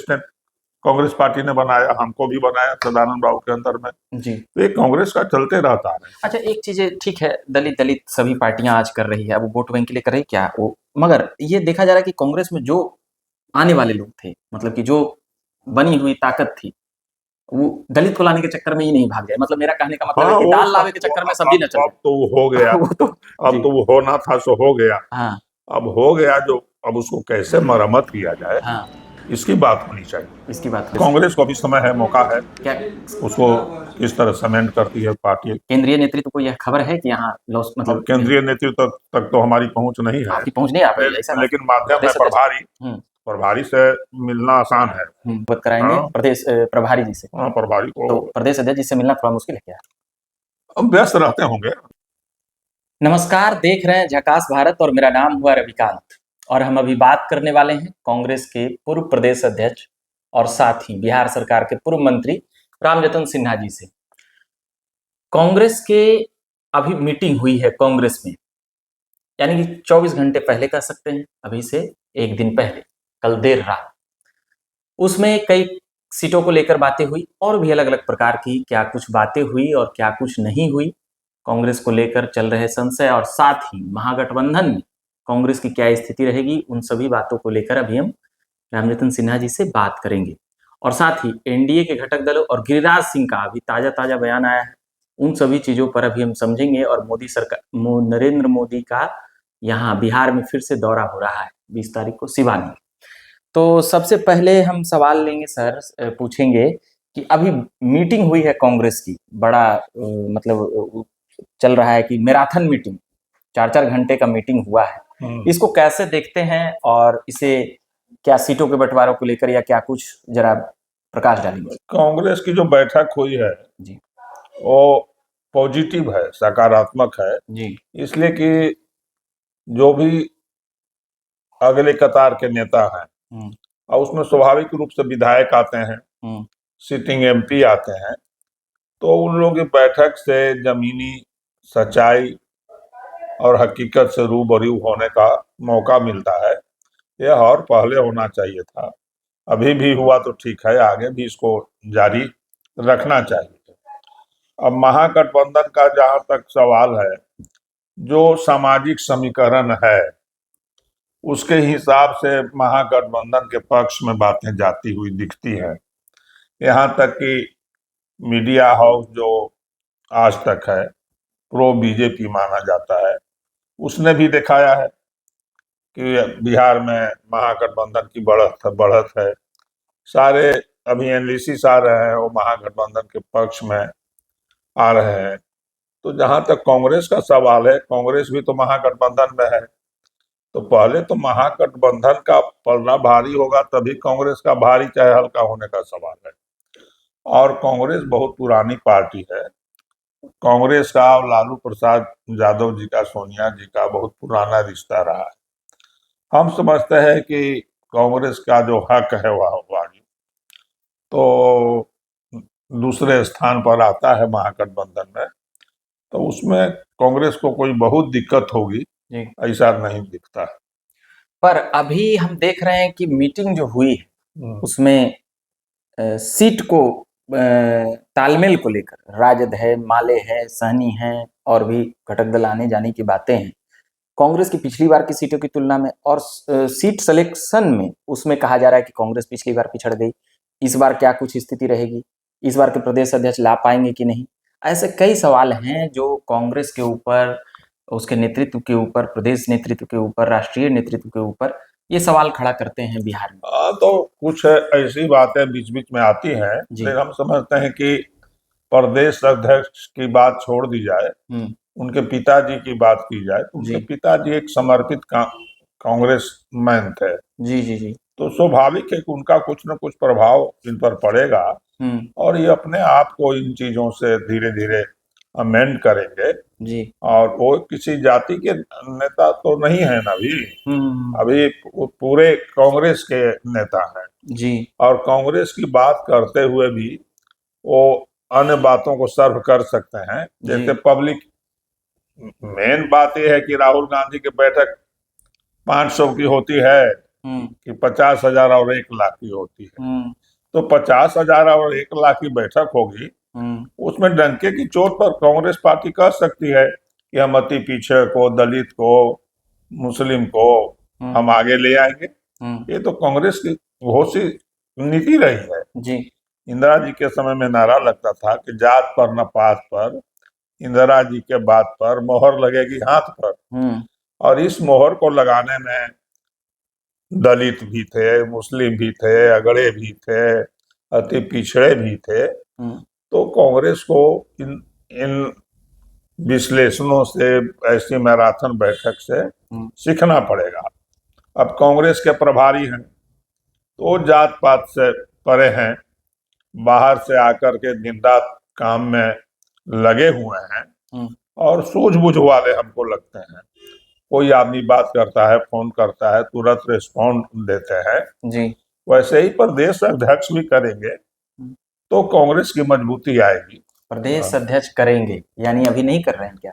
ने कांग्रेस पार्टी ने बनाया, हमको भी बनाया सदानंद बाबू के अंदर में। जी। तो ये कांग्रेस का चलते रहता है। अच्छा, एक चीज ठीक है, दलित सभी पार्टियां आज कर रही है, अब वोट बैंक के लिए कर रही क्या वो, मगर ये देखा जा रहा है कि कांग्रेस में जो आने वाले लोग थे, मतलब कि जो बनी हुई ताकत थी, वो दलित को लाने के चक्कर में ही नहीं भाग गए। मतलब मेरा कहने का मतलब है कि दाल लावे के चक्कर में सब्जी न चल अब तो वो हो गया। वो तो अब तो वो होना था सो हो गया। हाँ अब हो गया जो, अब उसको कैसे मरम्मत किया जाए, हाँ, इसकी बात होनी चाहिए। इसकी बात कांग्रेस को भी समय है, मौका है, क्या उसको किस तरह समेंट करती है पार्टी। केंद्रीय नेतृत्व को यह खबर है कि यहाँ लॉस अब मतलब केंद्रीय नेतृत्व तक तो हमारी पहुंच नहीं है, आपकी पहुंच नहीं आ पाई ऐसा, लेकिन माध्यम है प्रभारी। प्रभारी से मिलना आसान है। बात कराएंगे हाँ, प्रदेश प्रभारी जी से। हाँ, प्रभारी तो को प्रदेश अध्यक्ष जी से मिलना थोड़ा मुश्किल है क्या? अब व्यस्त रहते होंगे। नमस्कार, देख रहे हैं झकास भारत और मेरा नाम हुआ रविकांत, और हम अभी बात करने वाले हैं कांग्रेस के पूर्व प्रदेश अध्यक्ष और साथ ही बिहार सरकार के पूर्व मंत्री रामजतन सिन्हा जी से। कांग्रेस के अभी मीटिंग हुई है कांग्रेस में, यानी कि 24 घंटे पहले कह सकते हैं, अभी से एक दिन पहले, कल देर रात। उसमें कई सीटों को लेकर बातें हुई और भी अलग अलग प्रकार की क्या कुछ बातें हुई और क्या कुछ नहीं हुई, कांग्रेस को लेकर चल रहे संशय और साथ ही महागठबंधन में कांग्रेस की क्या स्थिति रहेगी, उन सभी बातों को लेकर अभी हम रामजतन सिन्हा जी से बात करेंगे। और साथ ही एनडीए के घटक दलों और गिरिराज सिंह का अभी ताजा बयान आया है, उन सभी चीजों पर अभी हम समझेंगे। और मोदी सरकार, नरेंद्र मोदी का यहाँ बिहार में फिर से दौरा हो रहा है 20 तारीख को सिवान में। तो सबसे पहले हम सवाल लेंगे सर, पूछेंगे कि अभी मीटिंग हुई है कांग्रेस की, बड़ा मतलब चल रहा है कि मैराथन मीटिंग, 4-4 घंटे का मीटिंग हुआ है, इसको कैसे देखते हैं और इसे क्या सीटों के बंटवारों को लेकर या क्या कुछ जरा प्रकाश डालेंगे। कांग्रेस की जो बैठक हुई है जी वो पॉजिटिव है, सकारात्मक है जी इसलिए कि जो भी अगले कतार के नेता हैं और उसमें स्वाभाविक रूप से विधायक आते हैं, सिटिंग एमपी आते हैं, तो उन लोगों की बैठक से जमीनी सच्चाई और हकीकत से रूबरू होने का मौका मिलता है। यह और पहले होना चाहिए था, अभी भी हुआ तो ठीक है, आगे भी इसको जारी रखना चाहिए। अब महागठबंधन का जहां तक सवाल है, जो सामाजिक समीकरण है उसके हिसाब से महागठबंधन के पक्ष में बातें जाती हुई दिखती हैं। यहाँ तक कि मीडिया हाउस जो आज तक है, प्रो बीजेपी माना जाता है, उसने भी दिखाया है कि बिहार में महागठबंधन की बढ़त है। सारे अभी एनालिसिस आ रहे हैं वो महागठबंधन के पक्ष में आ रहे हैं। तो जहां तक कांग्रेस का सवाल है, कांग्रेस भी तो महागठबंधन में है, तो पहले तो महागठबंधन का पलड़ा भारी होगा तभी कांग्रेस का भारी चाहे हल्का होने का सवाल है। और कांग्रेस बहुत पुरानी पार्टी है। कांग्रेस का और लालू प्रसाद यादव जी का, सोनिया जी का बहुत पुराना रिश्ता रहा है। हम समझते हैं कि कांग्रेस का जो हक है वह वाजिब, तो दूसरे स्थान पर आता है महागठबंधन में, तो उसमें कांग्रेस को कोई बहुत दिक्कत होगी ऐसा नहीं दिखता है। पर अभी हम देख रहे हैं कि मीटिंग जो हुई है उसमें सीट को तालमेल को लेकर राजद है, माले है, सहनी है और भी घटक दल आने जाने की बातें हैं कांग्रेस की पिछली बार की सीटों की तुलना में। और सीट सिलेक्शन में उसमें कहा जा रहा है कि कांग्रेस पिछली बार पिछड़ गई, इस बार क्या कुछ स्थिति रहेगी, इस बार के प्रदेश अध्यक्ष ला पाएंगे कि नहीं। ऐसे कई सवाल हैं जो कांग्रेस के ऊपर, उसके नेतृत्व के ऊपर, प्रदेश नेतृत्व के ऊपर, राष्ट्रीय नेतृत्व के ऊपर ये सवाल खड़ा करते हैं बिहार में। तो कुछ ऐसी बातें बीच बीच में आती हैं, लेकिन हम समझते हैं कि प्रदेश अध्यक्ष की बात छोड़ दी जाए, उनके पिताजी की बात की जाए, तो उनके पिताजी एक समर्पित कांग्रेस मैन थे। जी। तो स्वाभाविक है कि उनका कुछ न कुछ प्रभाव इन पर पड़ेगा और ये अपने आप को इन चीजों से धीरे धीरे अमेंड करेंगे जी। और वो किसी जाति के नेता तो नहीं है ना, अभी पूरे कांग्रेस के नेता हैं जी। और कांग्रेस की बात करते हुए भी वो अन्य बातों को सर्व कर सकते हैं, जैसे पब्लिक। मेन बात यह है कि राहुल गांधी की बैठक 500 की होती है कि 50,000 और 1,00,000 की होती है। तो 50,000 और 1,00,000 की बैठक होगी, उसमें डंके की चोट पर कांग्रेस पार्टी कह सकती है कि हम अति पीछे को, दलित को, मुस्लिम को हम आगे ले आएंगे। ये तो कांग्रेस की घोषित नीति रही है जी। इंदिरा जी के समय में नारा लगता था कि जात पर न पात पर, इंदिरा जी के बात पर मोहर लगेगी हाथ पर। और इस मोहर को लगाने में दलित भी थे, मुस्लिम भी थे, अगड़े भी थे, अति पिछड़े भी थे। तो कांग्रेस को इन इन विश्लेषणों से, ऐसी मैराथन बैठक से सीखना पड़ेगा। अब कांग्रेस के प्रभारी हैं तो जात पात से परे हैं, बाहर से आकर के दिन रात काम में लगे हुए हैं और सूझबूझ वाले हमको लगते हैं। कोई आदमी बात करता है, फोन करता है, तुरंत रिस्पॉन्ड देते हैं जी। वैसे ही प्रदेश अध्यक्ष भी करेंगे तो कांग्रेस की मजबूती आएगी। प्रदेश अध्यक्ष करेंगे यानी अभी नहीं कर रहे हैं क्या?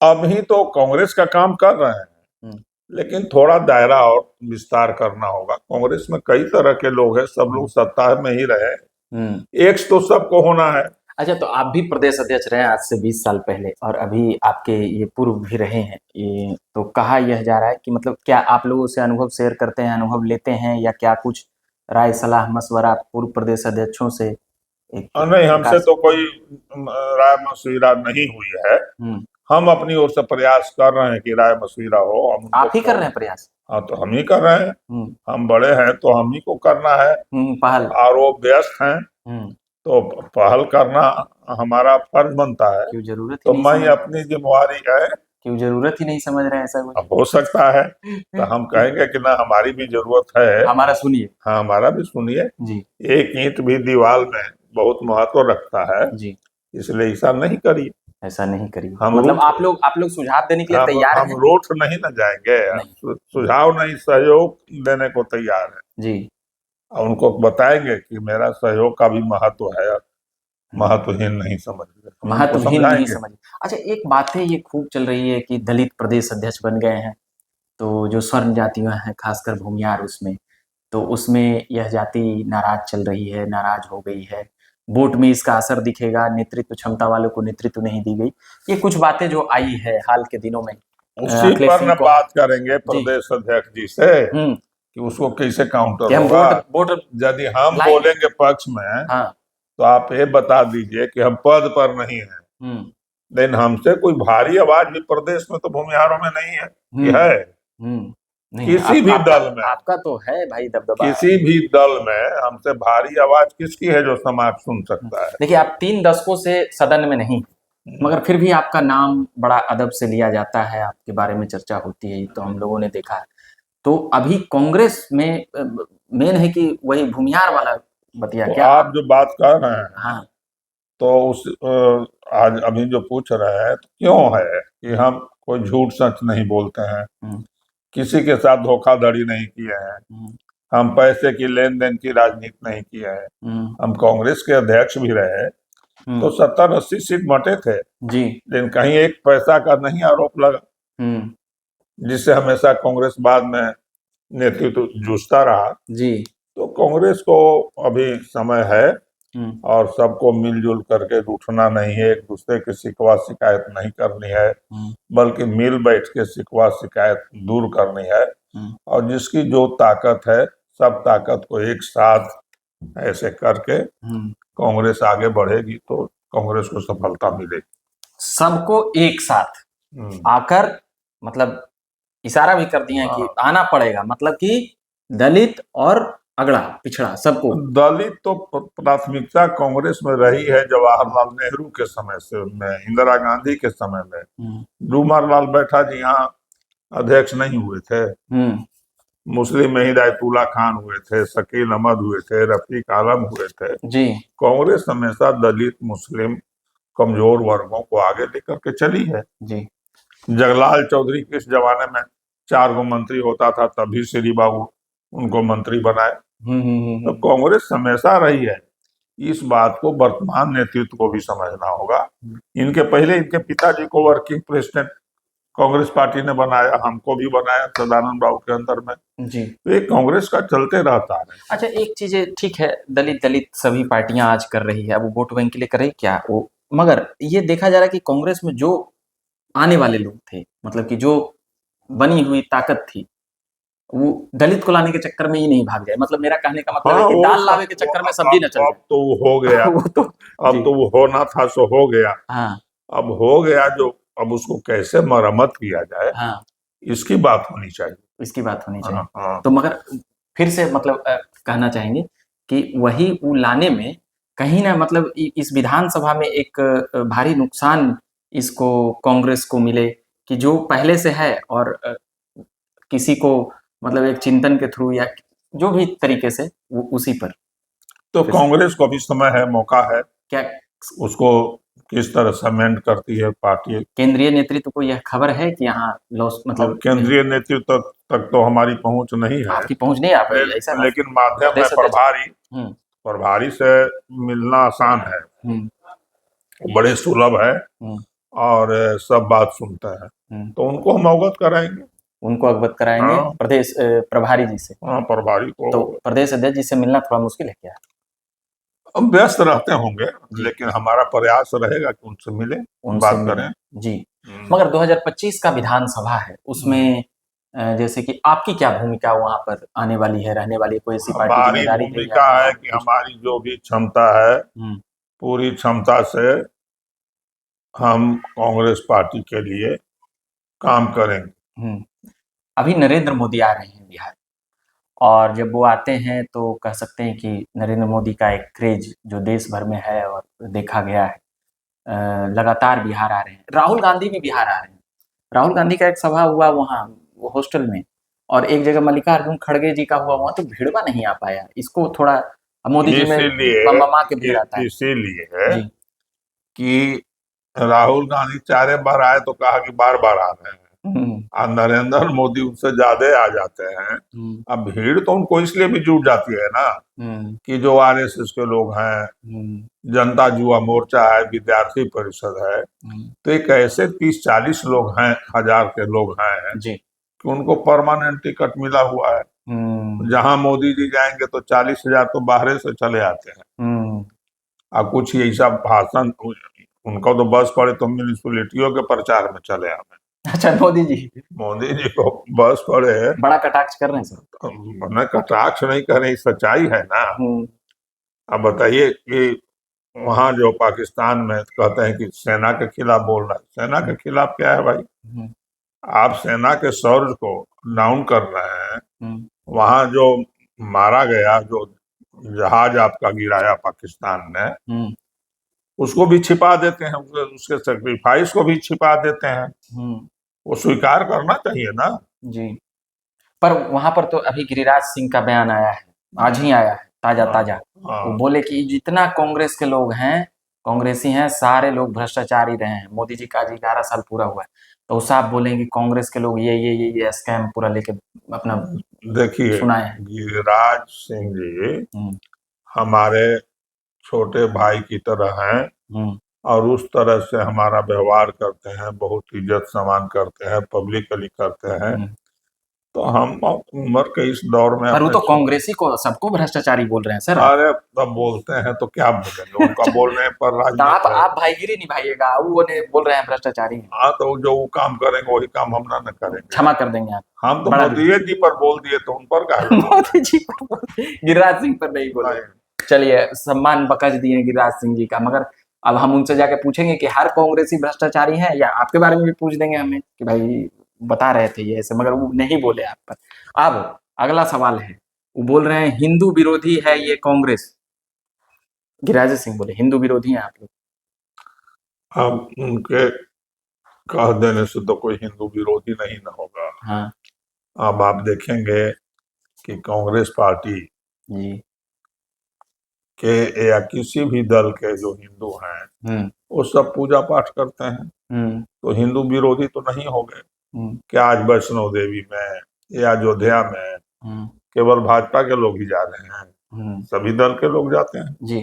अभी तो कांग्रेस का काम कर रहे हैं, लेकिन थोड़ा दायरा और विस्तार करना होगा। कांग्रेस में कई तरह के लोग हैं, सब लोग सत्ता में ही रहे, एक तो सबको होना है। अच्छा, तो आप भी प्रदेश अध्यक्ष रहे आज से 20 साल पहले और अभी आपके ये पूर्व भी रहे हैं, ये तो कहा यह जा रहा है कि मतलब क्या आप लोगों से अनुभव शेयर करते हैं, अनुभव लेते हैं, या क्या कुछ राय सलाह मशवरा पूर्व प्रदेश अध्यक्षों से? नहीं, हमसे तो कोई राय मशविरा नहीं हुई है। हम अपनी ओर से प्रयास कर रहे हैं कि राय मशविरा हो। आप ही कर रहे हैं प्रयास? हाँ, तो हम ही कर रहे हैं। हम बड़े हैं तो हम ही को करना है पहल, और वो व्यस्त हैं तो पहल करना हमारा फर्ज बनता है। क्यों जरूरत तो मैं अपनी जिम्मेवारी है, क्यों जरूरत ही नहीं समझ रहे हैं ऐसा कुछ? हो सकता है तो हम कहेंगे कि ना हमारी भी जरूरत है। हमारा सुनिए। हाँ, हमारा भी सुनिए जी। एक ईंट भी दीवार में बहुत महत्व रखता है जी, इसलिए ऐसा नहीं करिए। ऐसा नहीं करिए, मतलब आप लोग सुझाव देने के लिए तैयार हैं? हम रोट नहीं न जाएंगे, सुझाव नहीं, सहयोग देने को तैयार है जी। और उनको बताएंगे कि मेरा सहयोग का भी महत्व है, महत्वहीन नहीं समझिए, महत्वहीन नहीं समझिए। अच्छा, एक बात है ये खूब चल रही है कि दलित प्रदेश अध्यक्ष बन गए हैं, तो जो स्वर्ण जातियां हैं खासकर भूमियार, उसमें तो उसमें यह जाति नाराज चल रही है, नाराज हो गई है, वोट में इसका असर दिखेगा, नेतृत्व क्षमता वालों को नेतृत्व नहीं दी गई, ये कुछ बातें जो आई है हाल के दिनों में, उसी पर न बात करेंगे प्रदेश अध्यक्ष जी से कि उसको कैसे काउंटर होगा। यदि हम बोलेंगे पक्ष में तो आप ये बता दीजिए कि हम पद पर नहीं है, लेकिन हमसे कोई भारी आवाज भी प्रदेश में तो भूमिहारों में नहीं है कि है। किसी भी दल में आपका तो है भाई दबदबा, किसी भी दल में हमसे भारी आवाज किसकी है जो समाज सुन सकता है। देखिए, आप 3 दशकों से सदन में नहीं, मगर फिर भी आपका नाम बड़ा अदब से लिया जाता है, आपके बारे में चर्चा होती है, तो हम लोगों ने देखा है। तो अभी कांग्रेस में मेन है कि वही भूमिहार वाला बतिया, तो क्या आप जो बात कर रहे हैं हाँ, तो उस आज अभी जो पूछ रहे हैं तो क्यों है कि हम कोई झूठ सच नहीं बोलते हैं, किसी के साथ धोखाधड़ी नहीं किए हैं, हम पैसे की लेन देन की राजनीति नहीं किए हैं। हम कांग्रेस के अध्यक्ष भी रहे तो 70-80 सीट बटे थे जी, लेकिन कहीं एक पैसा का नहीं आरोप लगा, जिससे हमेशा कांग्रेस बाद में नेतृत्व जूझता रहा जी। तो कांग्रेस को अभी समय है और सबको मिलजुल करके उठना नहीं है, एक दूसरे की शिकवा शिकायत नहीं करनी है, बल्कि मिल बैठ के शिकवा शिकायत दूर करनी है। और जिसकी जो ताकत है सब ताकत को एक साथ ऐसे करके कांग्रेस आगे बढ़ेगी तो कांग्रेस को सफलता मिलेगी। सबको एक साथ आकर, मतलब इशारा भी कर दिया कि आना पड़ेगा, मतलब कि दलित और अगड़ा पिछड़ा सबको। दलित तो प्राथमिकता कांग्रेस में रही है जवाहरलाल नेहरू के समय से, इंदिरा गांधी के समय में डूमरलाल बैठा जी यहाँ अध्यक्ष नहीं हुए थे, मुस्लिम में हिदायतुल्ला खान हुए थे, शकील अहमद हुए थे, रफीक आलम हुए थे जी। कांग्रेस हमेशा दलित मुस्लिम कमजोर वर्गों को आगे लेकर के चली है जी। जगलाल चौधरी के इस जमाने में 4 गो मंत्री होता था, तभी श्री बाबू उनको मंत्री बनाए। तो कांग्रेस हमेशा रही है, इस बात को वर्तमान नेतृत्व को भी समझना होगा। इनके पहले इनके पिताजी को वर्किंग प्रेसिडेंट कांग्रेस पार्टी ने बनाया, हमको भी बनाया सदानंद राव के अंदर में। जी। तो ये कांग्रेस का चलते रहता है। अच्छा, एक चीज ठीक है, दलित सभी पार्टियां आज कर रही है, अब वो वोट बैंक के लिए कर रही क्या वो, मगर ये देखा जा रहा है कि कांग्रेस में जो आने वाले लोग थे, मतलब कि जो बनी हुई ताकत थी, वो दलित को लाने के चक्कर में ही नहीं भाग जाए। मतलब मेरा कहने का मतलब है कि दाल लावे के चक्कर में सब्जी न चल अब तो वो हो जाए। गया, वो तो अब तो वो होना था सो हो गया। हाँ अब हो गया जो, अब उसको कैसे मरम्मत किया जाए, हाँ, इसकी बात होनी चाहिए। इसकी बात होनी चाहिए। हाँ। तो मगर फिर से मतलब कहना चाहेंगे कि वही वो लाने में कहीं ना मतलब इस विधानसभा में एक भारी नुकसान इसको कांग्रेस को मिले कि जो पहले से है और किसी को मतलब एक चिंतन के थ्रू या जो भी तरीके से वो उसी पर तो कांग्रेस को भी समय है, मौका है, क्या उसको किस तरह से अमेंड करती है पार्टी। केंद्रीय नेतृत्व को यह खबर है कि यहाँ लॉस अब मतलब केंद्रीय नेतृत्व तक तो हमारी पहुंच नहीं है, आपकी पहुंच नहीं आ पाई ऐसा ना? लेकिन माध्यम में प्रदेश अध्यक्ष। प्रभारी से मिलना आसान है, बड़े सुलभ है और सब बात सुनते हैं, तो उनको हम अवगत कराएंगे। उनको अवगत कराएंगे। हाँ। प्रदेश प्रभारी जी से। हाँ, प्रभारी को। तो प्रदेश अध्यक्ष जी से मिलना थोड़ा मुश्किल है क्या? हम व्यस्त रहते होंगे, लेकिन हमारा प्रयास रहेगा कि उनसे मिले, बात करें। जी। मगर 2025 का विधानसभा है, उसमें जैसे कि आपकी क्या भूमिका वहां पर आने वाली है, रहने वाली, कोई ऐसी पार्टी हमारी जिम्मेदारी भूमिका है कि हमारी जो भी क्षमता है, पूरी क्षमता से हम कांग्रेस पार्टी के लिए काम करेंगे। अभी नरेंद्र मोदी आ रहे हैं बिहार, और जब वो आते हैं तो कह सकते हैं कि नरेंद्र मोदी का एक क्रेज जो देश भर में है और देखा गया है, लगातार बिहार आ रहे हैं। राहुल गांधी भी बिहार आ रहे हैं। राहुल गांधी का एक सभा हुआ वहाँ हॉस्टल में, और एक जगह मल्लिकार्जुन खड़गे जी का हुआ, वहाँ तो भीड़वा नहीं आ पाया। इसको थोड़ा मोदी जी में मम्मा के भीड़ आता है। इसीलिए है कि राहुल गांधी 4 बार आए तो कहा कि बार बार आ रहे हैं, और नरेंद्र मोदी उनसे ज्यादा आ जाते हैं। अब भीड़ तो उनको इसलिए भी जुट जाती है ना कि जो आरएसएस के लोग हैं, जनता युवा मोर्चा है, विद्यार्थी परिषद है, तो एक ऐसे 30-40 लोग हैं, 1000 के लोग हैं जी, कि उनको परमानेंट टिकट मिला हुआ है। जहां मोदी जी जाएंगे तो 40,000 तो बाहर से चले आते हैं। अब कुछ ऐसा भाषण, उनको तो बस पड़े तो म्यूनिसिपलिटियों के प्रचार में चले आवे। अच्छा, मोदी जी को बस पड़े, बड़ा कटाक्ष कर रहे हैं सर। मैंने कटाक्ष नहीं कर रही, सच्चाई है ना। अब बताइए कि वहां जो पाकिस्तान में कहते हैं कि सेना के खिलाफ बोल रहा है, सेना के खिलाफ क्या है भाई? आप सेना के शौर्य को डाउन कर रहे हैं। वहां जो मारा गया, जो जहाज आपका गिराया पाकिस्तान ने, उसको भी छिपा देते हैं, उसके सेक्रीफाइस को भी छिपा देते हैं। वो स्वीकार करना चाहिए ना जी। पर वहां पर तो अभी गिरिराज सिंह का बयान आया है, आज ही आया है, ताजा। वो बोले कि जितना कांग्रेस के लोग हैं, कांग्रेसी हैं, सारे लोग भ्रष्टाचारी रहे हैं। मोदी जी का आज 11 साल पूरा हुआ है, तो साहब बोलेंगे कांग्रेस के लोग ये स्कैम पूरा लेके अपना देखिए सुनाए हैं। गिरिराज सिंह जी हमारे छोटे भाई की तरह हैं, और उस तरह से हमारा व्यवहार करते हैं, बहुत इज्जत सम्मान करते हैं, पब्लिकली करते हैं। तो हम उम्र के इस दौर में, पर वो तो कांग्रेसी को सबको भ्रष्टाचारी बोल रहे हैं सर। अरे तब बोलते हैं तो क्या बोलेंगे, उनका बोलने पर राजनीति आप भाईगिरी निभाइएगा, वो ने बोल रहे हैं भ्रष्टाचारी। हाँ, तो जो वो काम करेंगे वही काम हम ना करेंगे, क्षमा कर देंगे आप। हम तो मोदी जी पर बोल दिए तो उन पर क्या मोदी जी पर, गिरिराज सिंह पर नहीं बोले। चलिए, सम्मान बकस दिए गिरिराज सिंह जी का, मगर अब हम उनसे जाके पूछेंगे कि हर कांग्रेसी भ्रष्टाचारी है, या आपके बारे में भी पूछ देंगे हमें कि भाई बता रहे थे ये ऐसे, मगर वो नहीं बोले आप पर। अब अगला सवाल है, वो बोल रहे हैं हिंदू विरोधी है ये कांग्रेस। गिरिराज सिंह बोले हिंदू विरोधी हैं आप लोग। अब उनके कह देने से तो कोई हिंदू विरोधी नहीं ना होगा। हाँ। अब आप देखेंगे कि कांग्रेस पार्टी जी के या किसी भी दल के जो हिंदू हैं, वो सब पूजा पाठ करते हैं, तो हिंदू विरोधी तो नहीं हो गए। क्या आज वैष्णो देवी में या अयोध्या में केवल भाजपा के लोग ही जा रहे हैं? सभी दल के लोग जाते हैं जी।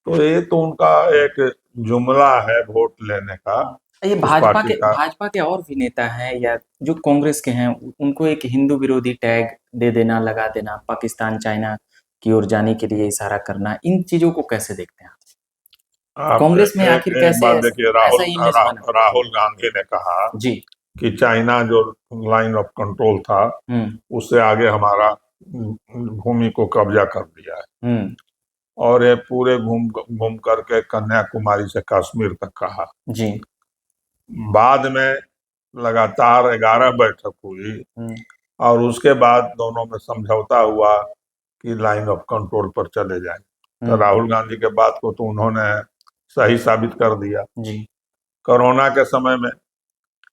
तो ये तो उनका एक जुमला है वोट लेने का। ये उस पार्टी का। भाजपा के और भी नेता हैं या जो कांग्रेस के हैं, उनको एक हिंदू विरोधी टैग दे देना, लगा देना, पाकिस्तान चाइना की ओर जाने के लिए इशारा करना, इन चीजों को कैसे देखते हैं आप? आप कांग्रेस में एक आखिर एक कैसे बात देखिए, ऐसा इमेज बना? राहुल गांधी ने कहा जी। कि चाइना जो लाइन ऑफ कंट्रोल था उससे आगे हमारा भूमि को कब्जा कर दिया है, और ये पूरे घूम घूम करके कन्याकुमारी से कश्मीर तक कहा। जी। बाद में लगातार 11 बैठक हुई और उसके बाद दोनों में समझौता हुआ कि लाइन ऑफ कंट्रोल पर चले जाएं। तो राहुल गांधी के बात को तो उन्होंने सही साबित कर दिया। जी। कोरोना के समय में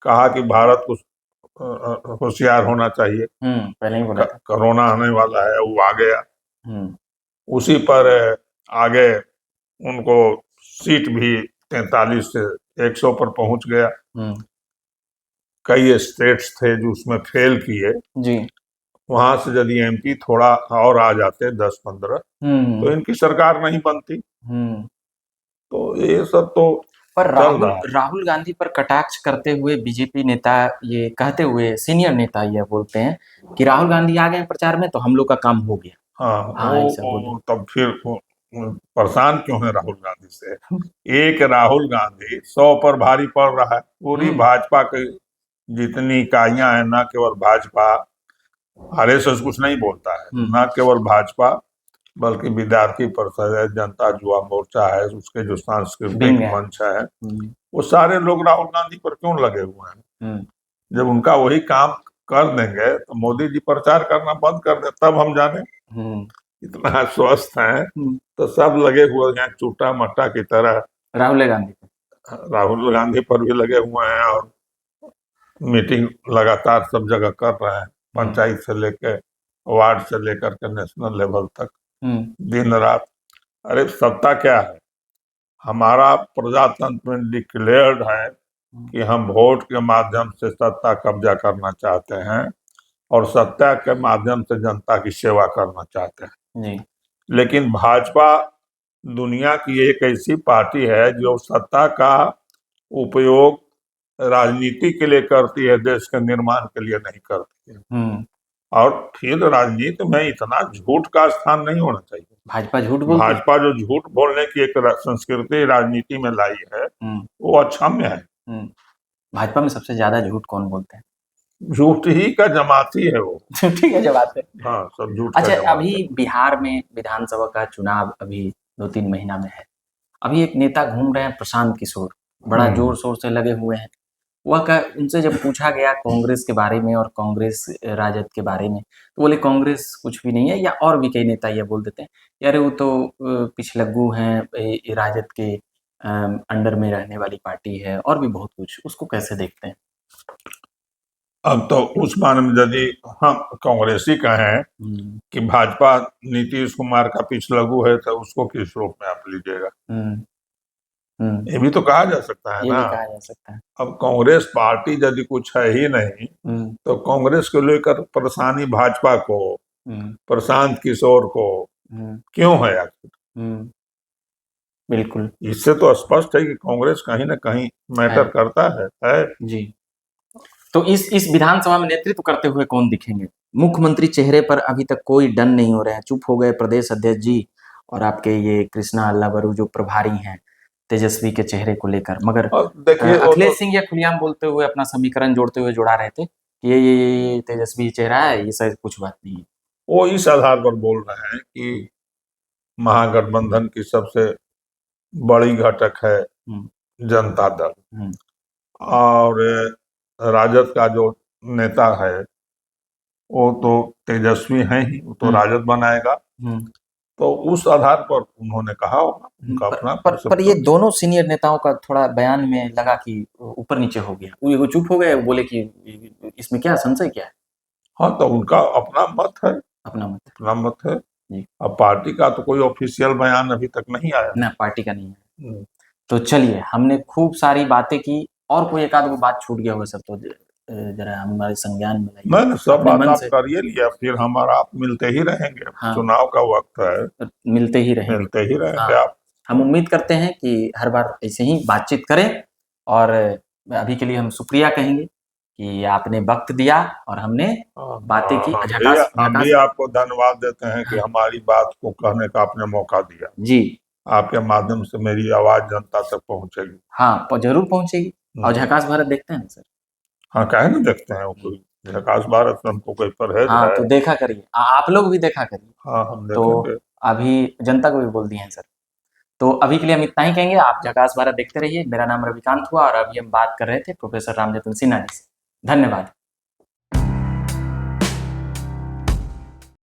कहा कि भारत को होशियार होना चाहिए, पहले ही बोला था। कोरोना आने वाला है, वो आ गया। उसी पर आगे उनको सीट भी 43 से 100 पर पहुंच गया। कई स्टेट्स थे जो उसमें फेल किए जी। वहां से यदि एमपी थोड़ा और आ जाते 10-15 तो इनकी सरकार नहीं बनती। तो ये सब तो पर चल रहा है। राहुल गांधी पर कटाक्ष करते हुए बीजेपी नेता ये कहते हुए, सीनियर नेता ये बोलते हैं कि राहुल गांधी आ गए प्रचार में तो हम लोग का काम हो गया। हाँ, वो तब फिर परेशान क्यों है राहुल गांधी से? एक राहुल गांधी 100 पर भारी पड़ रहा है। पूरी भाजपा की जितनी इकाइयां हैं, न केवल भाजपा, आरएसएस कुछ नहीं बोलता है, न केवल भाजपा बल्कि विद्यार्थी परिषद है, जनता युवा मोर्चा है, उसके जो सांस्कृतिक मंच है, वो सारे लोग राहुल गांधी पर क्यों लगे हुए हैं? जब उनका वही काम कर देंगे तो मोदी जी प्रचार करना बंद कर दे, तब हम जाने। इतना स्वस्थ है तो सब लगे हुए हैं चूटा मट्टा की तरह। राहुल गांधी पर भी लगे हुए हैं और मीटिंग लगातार सब जगह कर रहे हैं, पंचायत से लेकर वार्ड से लेकर के नेशनल लेवल तक, दिन रात। अरे सत्ता क्या है? हमारा प्रजातंत्र में डिक्लेयर्ड है कि हम वोट के माध्यम से सत्ता कब्जा करना चाहते हैं और सत्ता के माध्यम से जनता की सेवा करना चाहते हैं। लेकिन भाजपा दुनिया की एक ऐसी पार्टी है जो सत्ता का उपयोग राजनीति के लिए करती है, देश के निर्माण के लिए नहीं करती है। और फिर राजनीति में इतना झूठ का स्थान नहीं होना चाहिए। भाजपा जो झूठ बोलने की एक संस्कृति राजनीति में लाई है वो अक्षम्य है। भाजपा में सबसे ज्यादा झूठ कौन बोलते हैं? झूठ ही का जमाती है वो। ठीक है, जमाते। हाँ, सब झूठ। अच्छा, अभी बिहार में विधानसभा का चुनाव अभी 2-3 महीना में है। अभी एक नेता घूम रहे हैं, प्रशांत किशोर, बड़ा जोर शोर से लगे हुए हैं। उनसे जब पूछा गया कांग्रेस के बारे में और कांग्रेस राजद के बारे में, तो बोले कांग्रेस कुछ भी नहीं है, या और भी कई नेता ये बोल देते हैं यार वो तो पिछलग्गू हैं, राजद के अंडर में रहने वाली पार्टी है, और भी बहुत कुछ। उसको कैसे देखते हैं? अब तो उस माने में यदि हम कांग्रेसी कहें कि भाजपा नीतीश कुमार का पिछलग्गू है तो उसको किस रूप में आप लीजिएगा? ये भी तो कहा जा सकता है ना। कहा जा सकता है। अब कांग्रेस पार्टी यदि कुछ है ही नहीं तो कांग्रेस को लेकर परेशानी भाजपा को, प्रशांत किशोर को क्यों है आखिर? बिल्कुल, इससे तो स्पष्ट है कि कांग्रेस कहीं ना कहीं मैटर करता है जी। तो इस विधानसभा में नेतृत्व करते हुए कौन दिखेंगे? मुख्यमंत्री चेहरे पर अभी तक कोई डन नहीं हो रहे हैं, चुप हो गए प्रदेश अध्यक्ष जी और आपके ये कृष्णा अल्लावरू जो प्रभारी हैं तेजस्वी के चेहरे को लेकर। मगर देखिए, अखिलेश सिंह ये खुलेआम बोलते हुए, अपना समीकरण जोड़ते हुए जोड़ा रहे थे कि ये तेजस्वी चेहरा है, ये सब कुछ बात नहीं है। वो इस आधार पर बोल रहे हैं कि महागठबंधन की सबसे बड़ी घटक है जनता दल, और राजद का जो नेता है वो तो तेजस्वी है ही, वो तो राजद बनाएगा। तो उस आधार पर उन्होंने कहा होगा उनका अपना। पर ये दोनों सीनियर नेताओं का थोड़ा बयान में लगा कि ऊपर नीचे हो गया, वो चुप हो गए, बोले कि इसमें क्या संशय क्या है? हाँ, तो उनका अपना मत है, अपना मत है। अब पार्टी का तो कोई ऑफिशियल बयान अभी तक नहीं आया ना, पार्टी का नहीं है। तो चलिए, हमने खूब सारी बातें की, और कोई एक आध वो बात छूट गया हो सब तो जरा हमारे संज्ञान में लाइए। मैंने सब बात आप करिए लिया, फिर हमारा आप मिलते ही रहेंगे। चुनाव का वक्त है, मिलते ही रहेंगे। आप। हम उम्मीद करते हैं कि हर बार ऐसे ही बातचीत करें और अभी के लिए हम शुक्रिया कहेंगे कि आपने वक्त दिया और हमने बातें की। हम भी आपको धन्यवाद देते हैं कि हमारी बात को कहने का आपने मौका दिया। जी, आपके माध्यम से मेरी आवाज जनता तक पहुंचेगी। हाँ, जरूर पहुंचेगी। और झकास भारत देखते हैं ना सर? हाँ, काहे ना देखते हैं, वो कोई झकास भारत में हमको कोई परहेज हाँ, है? तो देखा करिए, आप लोग भी देखा करिए। हाँ, हम तो देखेंगे। अभी जनता को भी बोल दिए हैं सर। तो अभी के लिए हम इतना ही कहेंगे, आप झकास भारत देखते रहिए। मेरा नाम रविकांत हुआ और अभी हम बात कर रहे थे प्रोफेसर रामजतन सिन्हा जी से। धन्यवाद।